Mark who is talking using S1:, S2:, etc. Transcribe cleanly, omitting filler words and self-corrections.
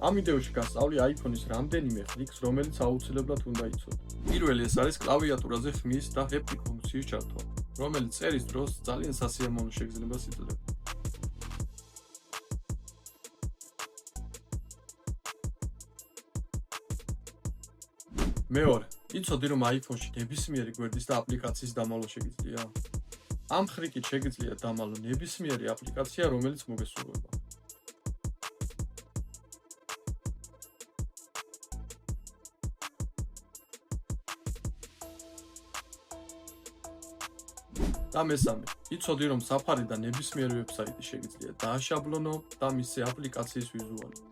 S1: ამ ვიდეოში გასწავლი iPhone-ის რამდენიმე ხრიკს, რომელიც აუცილებლად უნდა იცოდე. პირველი ეს არის კლავიატურაზე ხმის და ჰეპტიკ ფუნქციის ჩართვა, რომელიც წერის დროს ძალიან სასიამოვნო შეგრძნებას იძლევა. მეორე, იცოდი რომ iPhone-ში ნებისმიერი გვერდის და აპლიკაციის დამალვა შეგიძლია? ამ ხრიკით შეგიძლია დამალო ნებისმიერი აპლიკაცია, რომელიც მოგესურვება. და მესამე, იცოდი რომ Safari-დან ნებისმიერი ვებსაიტი შეგიძლია დააშაბლონო და მისი აპლიკაციის ვიზუალი.